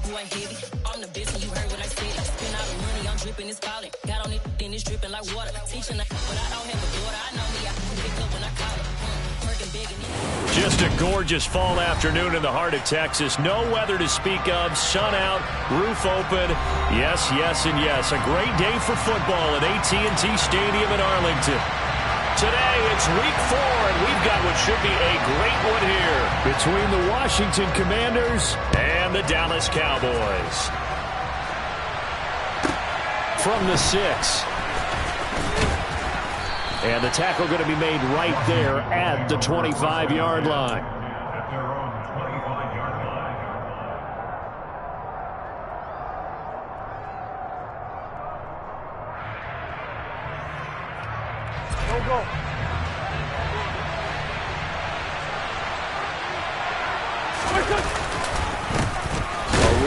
Who ain't heavy? I'm the best, and you heard what I said. Spend all the money, I'm dripping, it's falling. Got on it, then it's dripping like water. Teaching her, but I don't have a daughter. I know me, I can pick up when I call her. Working big and just a gorgeous fall afternoon in the heart of Texas. No weather to speak of. Sun out, roof open. Yes, yes, and yes. A great day for football at AT&T Stadium in Arlington. Today, it's week 4, and we've got what should be a great one here between the Washington Commanders and the Dallas Cowboys. From the 6. And the tackle going to be made right there at the 25-yard line. Go. A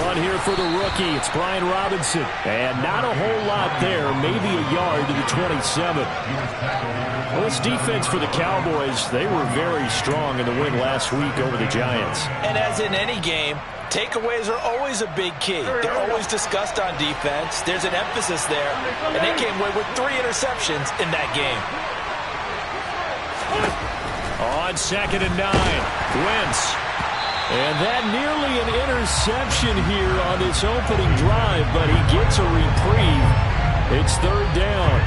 run here for the rookie. It's Brian Robinson. And not a whole lot there. Maybe a yard to the 27. Well, this defense for the Cowboys, they were very strong in the win last week over the Giants. And as in any game, takeaways are always a big key. They're always discussed on defense. There's an emphasis there. And they came away with 3 interceptions in that game. On 2nd and 9, Wentz. And that nearly an interception here on this opening drive, but he gets a reprieve. It's 3rd down.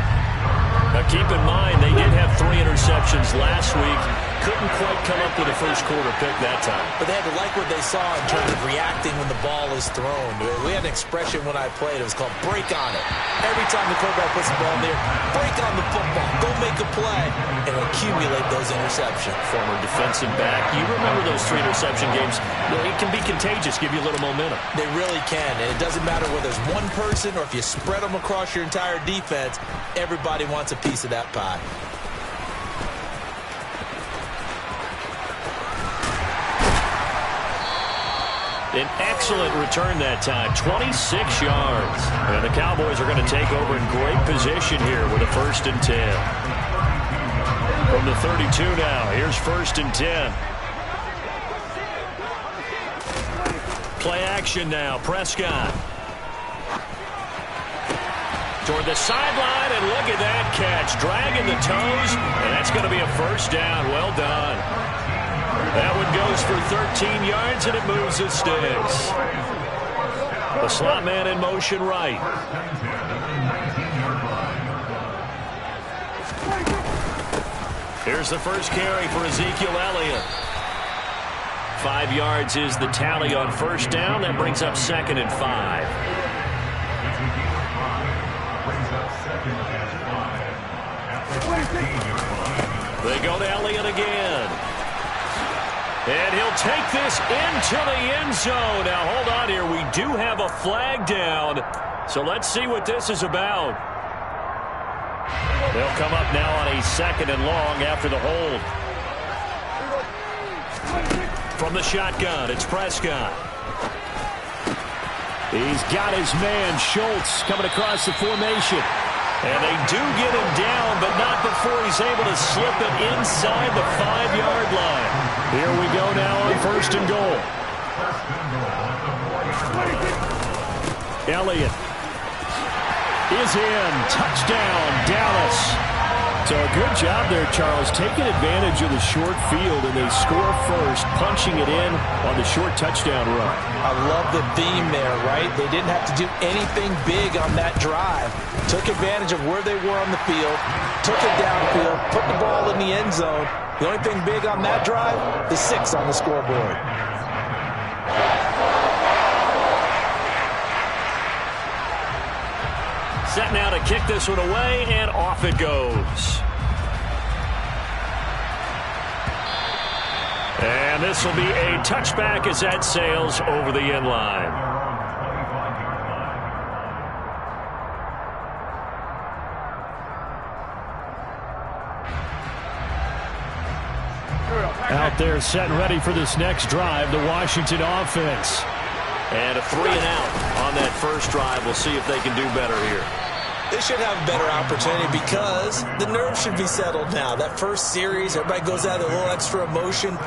Now keep in mind, they did have 3 interceptions last week. Couldn't quite come up with a first quarter pick that time. But they had to like what they saw in terms of reacting when the ball is thrown. We had an expression when I played. It was called break on it. Every time the quarterback puts the ball in there, break on the football. Go make a play and accumulate those interceptions. Former defensive back. You remember those 3 interception games. It can be contagious, give you a little momentum. They really can. And it doesn't matter whether it's one person or if you spread them across your entire defense. Everybody wants a piece of that pie. An excellent return that time, 26 yards. And the Cowboys are going to take over in great position here with a 1st and 10. From the 32 now, here's 1st and 10. Play action now, Prescott. Toward the sideline, and look at that catch. Dragging the toes, and that's going to be a 1st down. Well done. That one goes for 13 yards, and it moves the sticks. The slot man in motion right. Here's the first carry for Ezekiel Elliott. 5 yards is the tally on 1st down. That brings up 2nd and 5. They go to Elliott again. And he'll take this into the end zone. Now, hold on here. We do have a flag down. So let's see what this is about. They'll come up now on a 2nd and long after the hold. From the shotgun, it's Prescott. He's got his man, Schultz, coming across the formation. And they do get him down, but not before he's able to slip it inside the 5-yard line. Here we go now on 1st and goal. Elliott is in. Touchdown, Dallas. So a good job there, Charles, taking advantage of the short field, and they score first, punching it in on the short touchdown run. I love the theme there, right? They didn't have to do anything big on that drive. Took advantage of where they were on the field, took it downfield, put the ball in the end zone. The only thing big on that drive, the 6 on the scoreboard. Set now to kick this one away, and off it goes. And this will be a touchback as that sails over the end line. Out there set and ready for this next drive, the Washington offense. And a 3 and out on that first drive. We'll see if they can do better here. They should have a better opportunity because the nerves should be settled now. That first series, everybody goes out with a little extra emotion.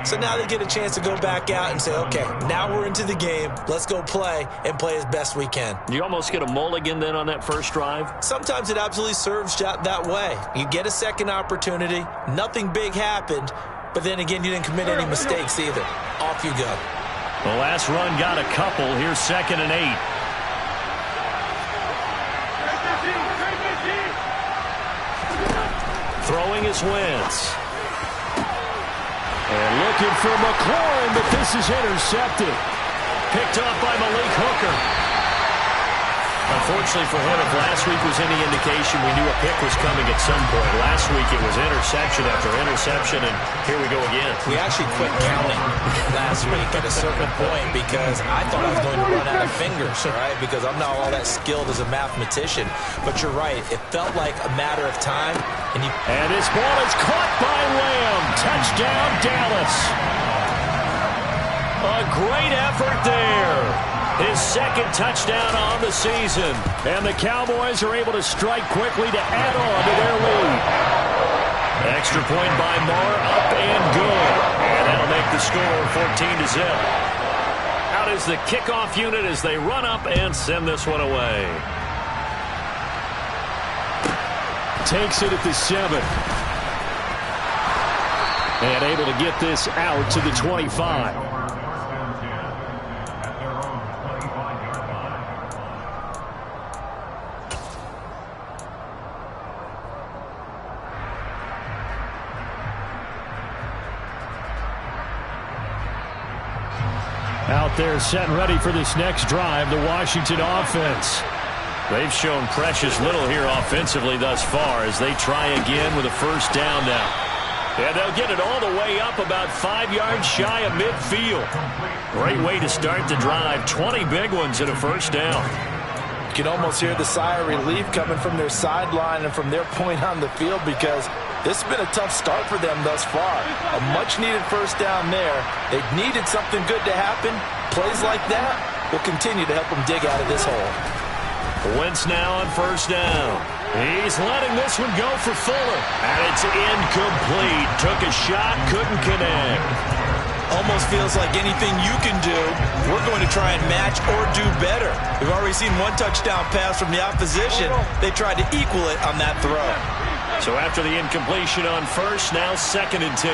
So now they get a chance to go back out and say, okay, now we're into the game. Let's go play and play as best we can. You almost get a mulligan then on that first drive? Sometimes it absolutely serves that way. You get a second opportunity. Nothing big happened. But then again, you didn't commit any mistakes either. Off you go. The last run got a couple. Here's 2nd and 8. Throwing is Wentz. And looking for McLaurin, but this is intercepted. Picked up by Malik Hooker. Unfortunately for him, if last week was any indication, we knew a pick was coming at some point. Last week it was interception after interception, and here we go again. We actually quit counting last week at a certain point because I thought I was going to run out of fingers, right? Because I'm not all that skilled as a mathematician. But you're right. It felt like a matter of time. And his ball is caught by Lamb. Touchdown, Dallas. A great effort there. His second touchdown on the season. And the Cowboys are able to strike quickly to add on to their lead. Extra point by Marr, up and good. And that'll make the score 14-0. Out is the kickoff unit as they run up and send this one away. Takes it at the 7. And able to get this out to the 25. Out there set and ready for this next drive, the Washington offense. They've shown precious little here offensively thus far as they try again with a first down now. And they'll get it all the way up about 5 yards shy of midfield. Great way to start the drive. 20 big ones at a first down. You can almost hear the sigh of relief coming from their sideline and from their point on the field because this has been a tough start for them thus far. A much-needed first down there. They needed something good to happen. Plays like that will continue to help them dig out of this hole. Wentz now on first down. He's letting this one go for Fuller. And it's incomplete. Took a shot, couldn't connect. Almost feels like anything you can do, we're going to try and match or do better. We've already seen one touchdown pass from the opposition. They tried to equal it on that throw. So after the incompletion on first, now 2nd and 10.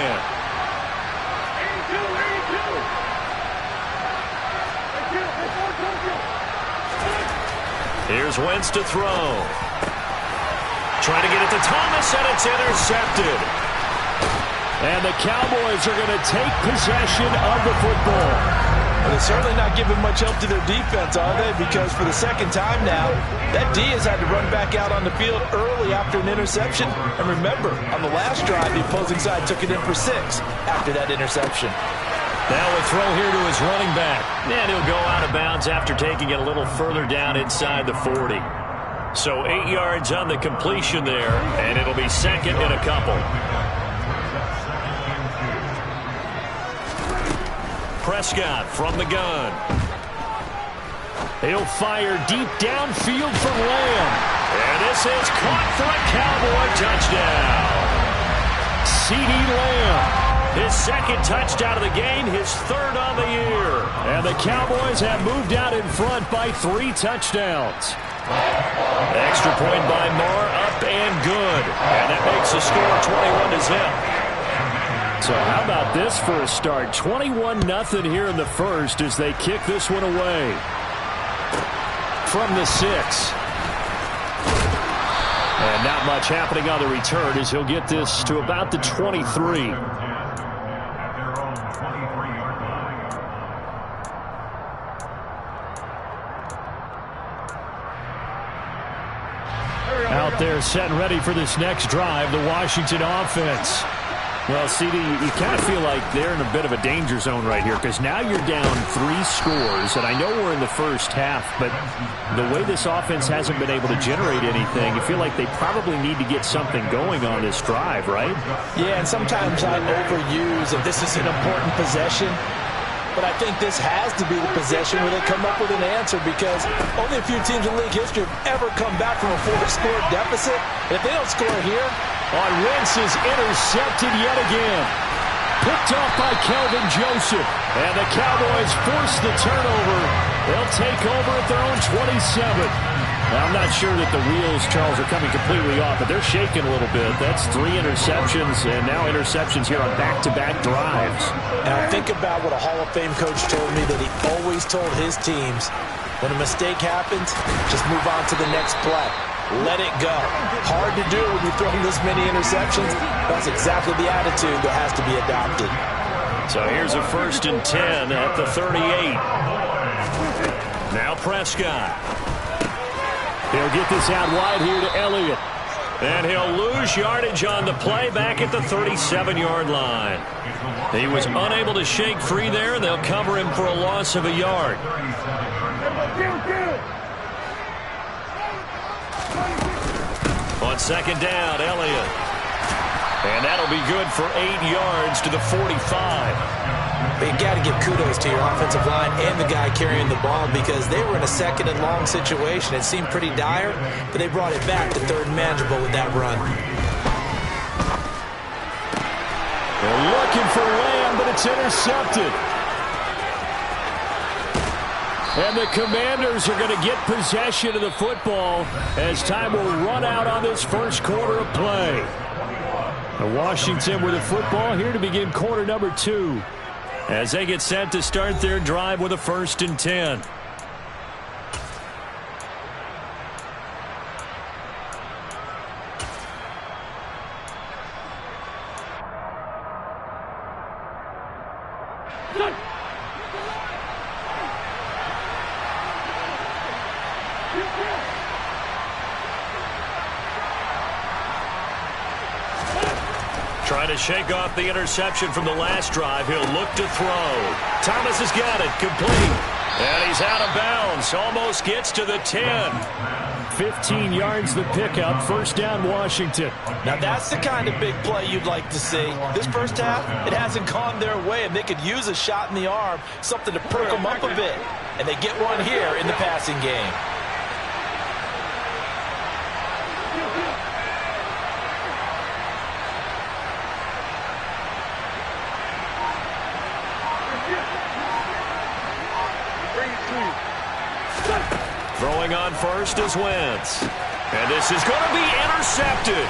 Here's Wentz to throw. Trying to get it to Thomas, and it's intercepted. And the Cowboys are going to take possession of the football. Well, they're certainly not giving much help to their defense, are they? Because for the second time now, that D has had to run back out on the field early after an interception. And remember, on the last drive, the opposing side took it in for 6 after that interception. Now a throw here to his running back. And he'll go out of bounds after taking it a little further down inside the 40. So 8 yards on the completion there, and it'll be 2nd and a couple. Prescott from the gun. He'll fire deep downfield from Lamb. And this is caught for a Cowboy touchdown. CeeDee Lamb. His second touchdown of the game, his 3rd on the year. And the Cowboys have moved out in front by 3 touchdowns. Extra point by Marr, up and good. And that makes the score 21-0. So how about this for a start? 21-0 here in the first as they kick this one away. From the 6. And not much happening on the return as he'll get this to about the 23. Out there set and ready for this next drive, the Washington offense. Well, CD, you kind of feel like they're in a bit of a danger zone right here because now you're down 3 scores, and I know we're in the first half, but the way this offense hasn't been able to generate anything, you feel like they probably need to get something going on this drive, right? Yeah, and sometimes I overuse if this is an important possession. but I think this has to be the possession where they come up with an answer, because only a few teams in league history have ever come back from a 4-score deficit. And if they don't score here... Wentz is intercepted yet again. Picked off by Kelvin Joseph. And the Cowboys force the turnover. They'll take over at their own 27. Now, I'm not sure that the wheels, Charles, are coming completely off, but they're shaking a little bit. That's 3 interceptions, and now interceptions here on back-to-back drives. And I think about what a Hall of Fame coach told me, that he always told his teams, when a mistake happens, just move on to the next play. Let it go. Hard to do when you're throwing this many interceptions. That's exactly the attitude that has to be adopted. So here's a 1st and 10 at the 38. Now Prescott. He'll get this out wide here to Elliott. And he'll lose yardage on the play back at the 37-yard line. He was unable to shake free there. They'll cover him for a loss of a yard. On 2nd down, Elliott. And that'll be good for 8 yards to the 45. But you got to give kudos to your offensive line and the guy carrying the ball, because they were in a 2nd and long situation. It seemed pretty dire, but they brought it back to 3rd and manageable with that run. They're looking for Lamb, but it's intercepted. And the Commanders are going to get possession of the football as time will run out on this first quarter of play. Washington with the football here to begin quarter number 2 as they get set to start their drive with a 1st and 10. Trying to shake off the interception from the last drive. He'll look to throw. Thomas has got it. Complete. And he's out of bounds. Almost gets to the 10. 15 yards the pickup. 1st down, Washington. Now that's the kind of big play you'd like to see. This first half, it hasn't gone their way, and they could use a shot in the arm, something to perk them up a bit. And they get one here in the passing game. Throwing on first is Wentz. And this is going to be intercepted.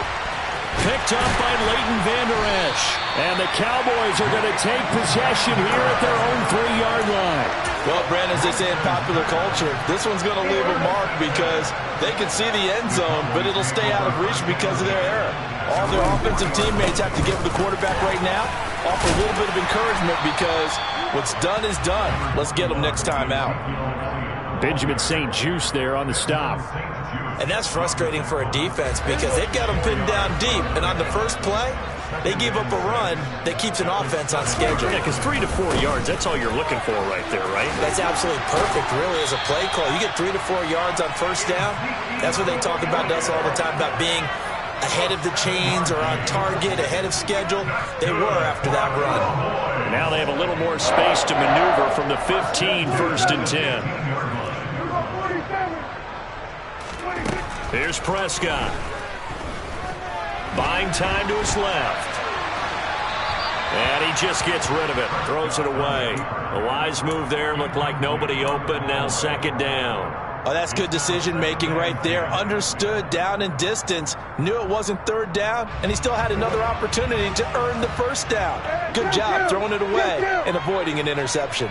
Picked up by Leighton Vander Esch. And the Cowboys are going to take possession here at their own 3-yard line. Well, Brandon, as they say in popular culture, this one's going to leave a mark, because they can see the end zone, but it'll stay out of reach because of their error. All their offensive teammates have to give the quarterback right now, offer a little bit of encouragement, because what's done is done. Let's get them next time out. Benjamin St. Juste there on the stop. And that's frustrating for a defense, because they've got them pinned down deep. And on the first play, they give up a run that keeps an offense on schedule. Yeah, because 3 to 4 yards, that's all you're looking for right there, right? That's absolutely perfect, really, as a play call. You get 3 to 4 yards on 1st down. That's what they talk about to us all the time, about being ahead of the chains or on target, ahead of schedule. They were after that run. And now they have a little more space to maneuver from the 15, 1st and 10. Here's Prescott. Buying time to his left. And he just gets rid of it. Throws it away. A wise move there. Looked like nobody open. Now 2nd down. Oh, that's good decision-making right there. Understood down and distance. Knew it wasn't 3rd down, and he still had another opportunity to earn the 1st down. Good job throwing it away and avoiding an interception.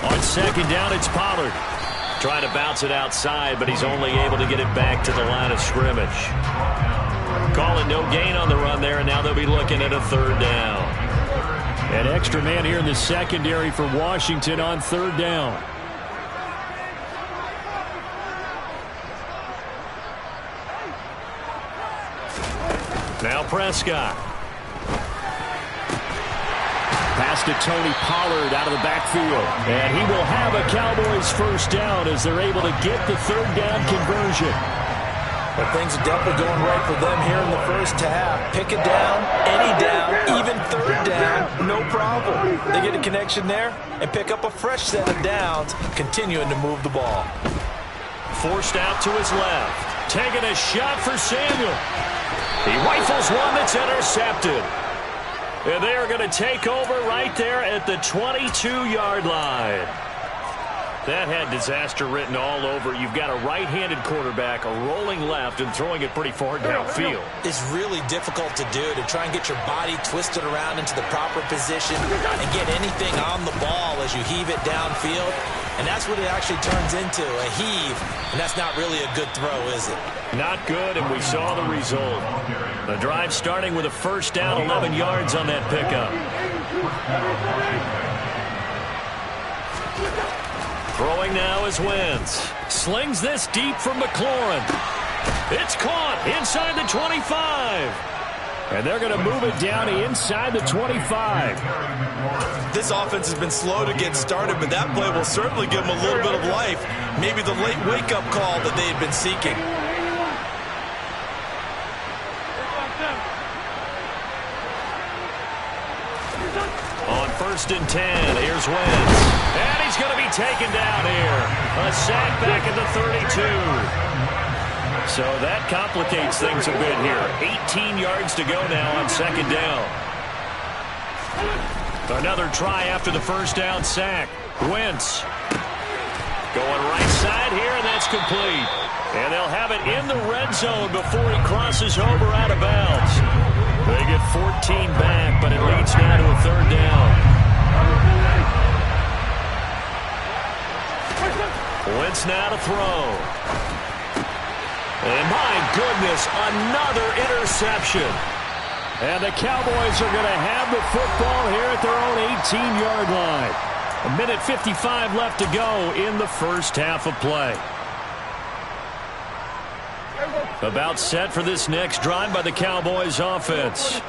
On 2nd down, it's Pollard. Trying to bounce it outside, but he's only able to get it back to the line of scrimmage. Calling no gain on the run there, and now they'll be looking at a 3rd down. An extra man here in the secondary for Washington on 3rd down. Now Prescott. Pass to Tony Pollard out of the backfield. And he will have a Cowboys 1st down as they're able to get the 3rd down conversion. But things are definitely going right for them here in the first half. Pick a down, any down, even third down, no problem. They get a connection there and pick up a fresh set of downs, continuing to move the ball. Forced out to his left. Taking a shot for Samuel. He rifles one that's intercepted. And they are going to take over right there at the 22-yard line. That had disaster written all over. You've got a right-handed quarterback, a rolling left, and throwing it pretty far downfield. It's really difficult to do, to try and get your body twisted around into the proper position and get anything on the ball as you heave it downfield. And that's what it actually turns into, a heave. And that's not really a good throw, is it? Not good, and we saw the result. The drive starting with a first down, 11 yards on that pickup. Throwing now is Wentz. Slings this deep from McLaurin. It's caught inside the 25. And they're going to move it down inside the 25. This offense has been slow to get started, but that play will certainly give them a little bit of life. Maybe the late wake-up call that they had been seeking. On 1st and 10, here's Wentz. And he's going to be taken down here. A sack back at the 32. So that complicates things a bit here. 18 yards to go now on 2nd down. Another try after the first down sack. Wentz going right side here, and that's complete. And they'll have it in the red zone before he crosses over out of bounds. They get 14 back, but it leads now to a 3rd down. Wentz now to throw. And my goodness, another interception. And the Cowboys are going to have the football here at their own 18-yard line. 1:55 left to go in the first half of play. About set for this next drive by the Cowboys offense.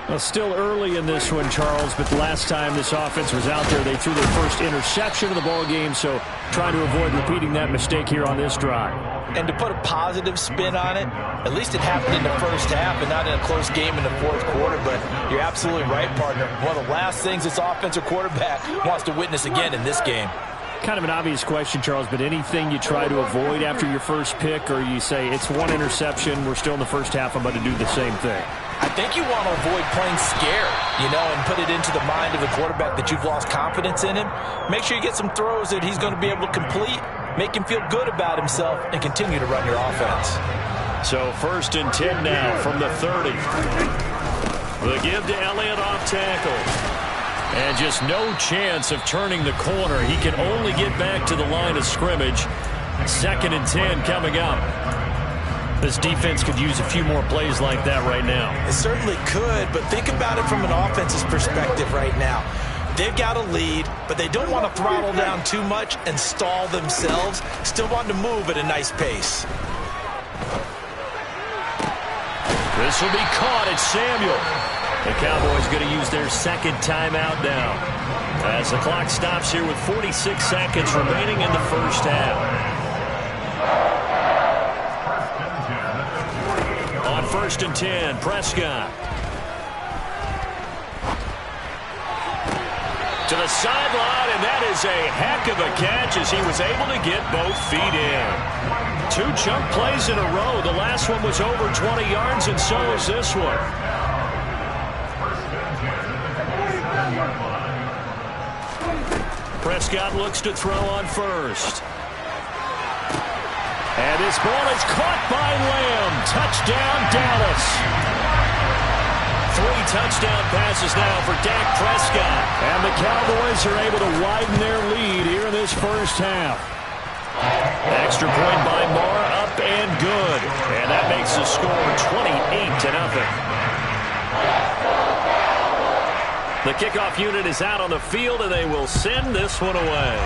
Well, still early in this one, Charles, but the last time this offense was out there, they threw their first interception of the ball game, so trying to avoid repeating that mistake here on this drive. And to put a positive spin on it, at least it happened in the first half and not in a close game in the 4th quarter, but you're absolutely right, partner. One of the last things this offensive quarterback wants to witness again in this game. Kind of an obvious question, Charles, but anything you try to avoid after your first pick, or you say it's one interception, we're still in the first half, I'm about to do the same thing? I think you want to avoid playing scared, and put it into the mind of the quarterback that you've lost confidence in him. Make sure you get some throws that he's going to be able to complete, make him feel good about himself, and continue to run your offense. So 1st and 10 now from the 30. The give to Elliott off tackle. And just no chance of turning the corner. He can only get back to the line of scrimmage. 2nd and 10 coming up. This defense could use a few more plays like that right now. It certainly could, but think about it from an offense's perspective right now. They've got a lead, but they don't want to throttle down too much and stall themselves. Still want to move at a nice pace. This will be caught at Samuel. The Cowboys going to use their 2nd timeout now, as the clock stops here with 46 seconds remaining in the first half. On 1st and 10, Prescott. To the sideline, and that is a heck of a catch as he was able to get both feet in. 2 chunk plays in a row. The last one was over 20 yards, and so is this one. Prescott looks to throw on 1st. And this ball is caught by Lamb. Touchdown, Dallas. 3 touchdown passes now for Dak Prescott. And the Cowboys are able to widen their lead here in this first half. Extra point by Moore, up and good. And that makes the score 28-0. The kickoff unit is out on the field, and they will send this one away.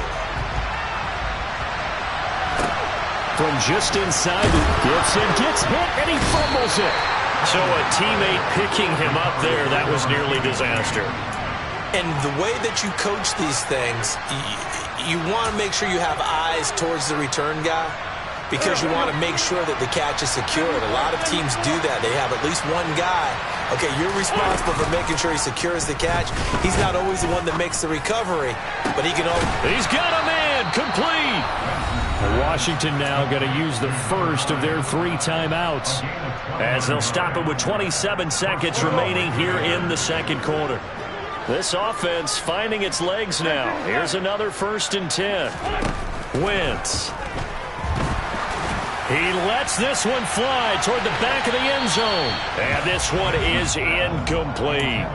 From just inside, Gibson gets hit, and he fumbles it. So a teammate picking him up there, that was nearly disaster. And the way that you coach these things, you want to make sure you have eyes towards the return guy. because you want to make sure that the catch is secured. A lot of teams do that. They have at least one guy. Okay, you're responsible for making sure he secures the catch. He's not always the one that makes the recovery, but he can always... He's got a man, complete. Washington now going to use the first of their 3 timeouts as they'll stop it with 27 seconds remaining here in the second quarter. This offense finding its legs now. Here's another 1st and 10. Wentz. He lets this one fly toward the back of the end zone. And this one is incomplete.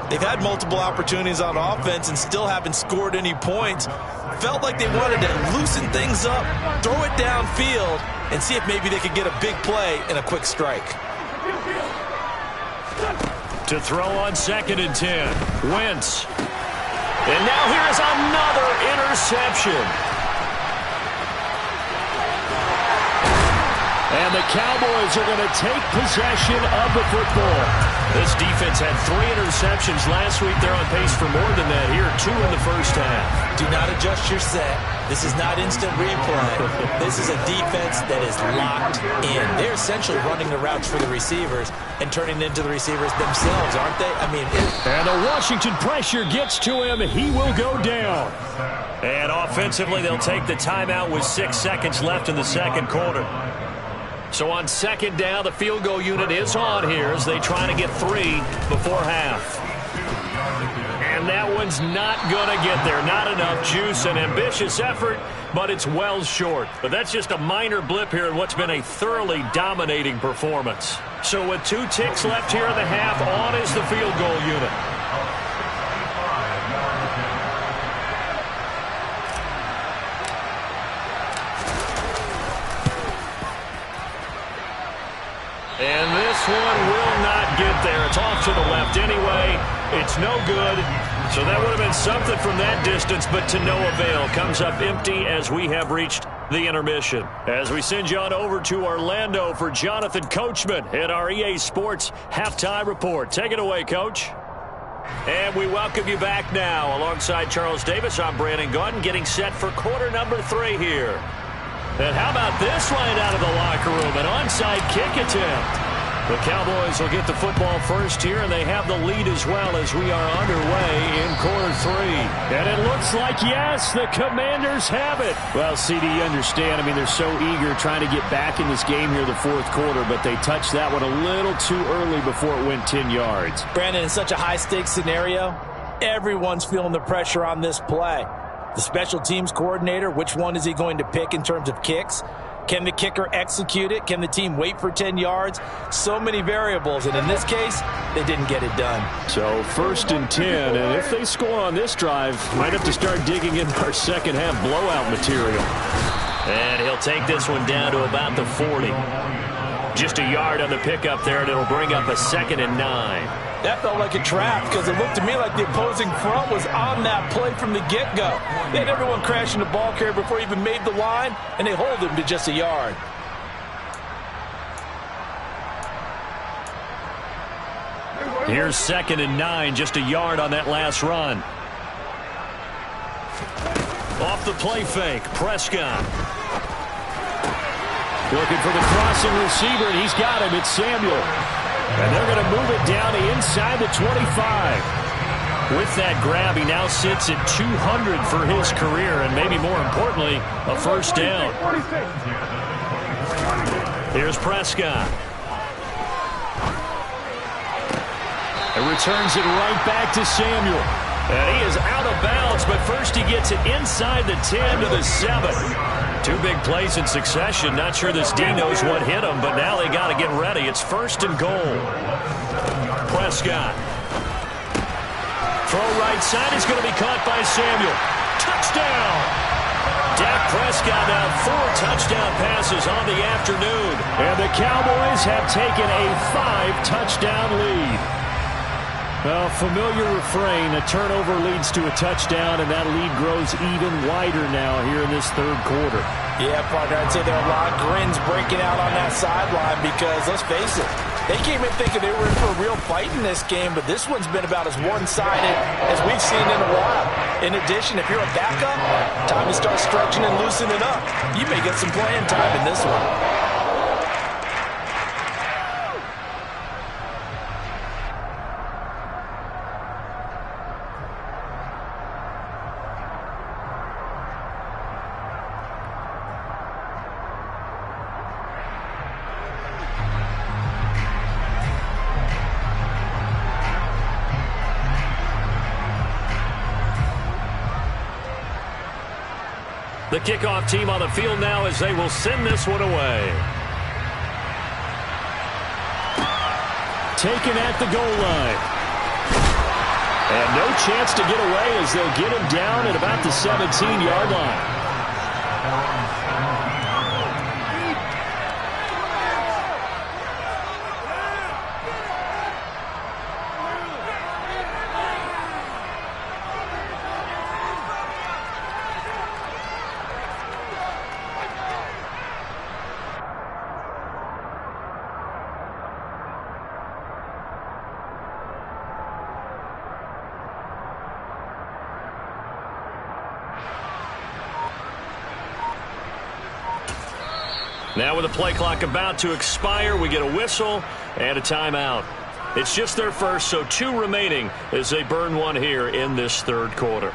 They've had multiple opportunities on offense and still haven't scored any points. Felt like they wanted to loosen things up, throw it downfield, and see if maybe they could get a big play and a quick strike. To throw on 2nd and 10. Wentz. And now here's another interception. And the Cowboys are going to take possession of the football. This defense had 3 interceptions last week. They're on pace for more than that here. 2 in the first half. Do not adjust your set. This is not instant replay. This is a defense that is locked in. They're essentially running the routes for the receivers and turning into the receivers themselves, aren't they? I mean, and the Washington pressure gets to him. He will go down. And offensively, they'll take the timeout with 6 seconds left in the second quarter. So on 2nd down, the field goal unit is on here as they try to get 3 before half. And that one's not going to get there. Not enough juice. An ambitious effort, but it's well short. But that's just a minor blip here in what's been a thoroughly dominating performance. So with 2 ticks left here in the half, on is the field goal unit. And this one will not get there. It's off to the left anyway. It's no good. So that would have been something from that distance, but to no avail. Comes up empty as we have reached the intermission. As we send you on over to Orlando for Jonathan Coachman at our EA Sports Halftime Report. Take it away, Coach. And we welcome you back now. Alongside Charles Davis, I'm Brandon Gaudin, getting set for quarter number 3 here. And how about this right out of the locker room? An onside kick attempt. The Cowboys will get the football first here, and they have the lead as well as we are underway in quarter 3. And it looks like, yes, the Commanders have it. Well, CD, you understand. I mean, they're so eager trying to get back in this game here the 4th quarter, but they touched that one a little too early before it went 10 yards. Brandon, in such a high-stakes scenario, everyone's feeling the pressure on this play. The special teams coordinator, which one is he going to pick in terms of kicks? Can the kicker execute it? Can the team wait for 10 yards? So many variables, and in this case, they didn't get it done. So 1st and 10, and if they score on this drive, might have to start digging in our second half blowout material. And he'll take this one down to about the 40. Just a yard on the pickup there, and it'll bring up a 2nd and 9. That felt like a trap because it looked to me like the opposing front was on that play from the get-go. They had everyone crashing the ball carrier before he even made the line, and they hold him to just a yard. Here's 2nd and 9, just a yard on that last run. Off the play fake, Prescott. Looking for the crossing receiver, and he's got him. It's Samuel. And they're going to move it down to inside the 25. With that grab, he now sits at 200 for his career, and maybe more importantly, a first down. Here's Prescott. And returns it right back to Samuel. And he is out of bounds, but first he gets it inside the 10 to the 7. 2 big plays in succession. Not sure this D knows what hit him, but now they got to get ready. It's 1st and goal. Prescott. Throw right side is going to be caught by Samuel. Touchdown! Dak Prescott now 4 touchdown passes on the afternoon. And the Cowboys have taken a 5-touchdown lead. Well, familiar refrain, a turnover leads to a touchdown, and that lead grows even wider now here in this 3rd quarter. Yeah, partner, I'd say there are a lot of grins breaking out on that sideline because, let's face it, They came in thinking they were in for a real fight in this game, but this one's been about as one-sided as we've seen in a while. In addition, if you're a backup, time to start stretching and loosening up. You may get some playing time in this one. The kickoff team on the field now as they will send this one away. Taken at the goal line. And no chance to get away as they'll get him down at about the 17-yard line. Now with the play clock about to expire, we get a whistle and a timeout. It's just their first, so 2 remaining as they burn one here in this third quarter.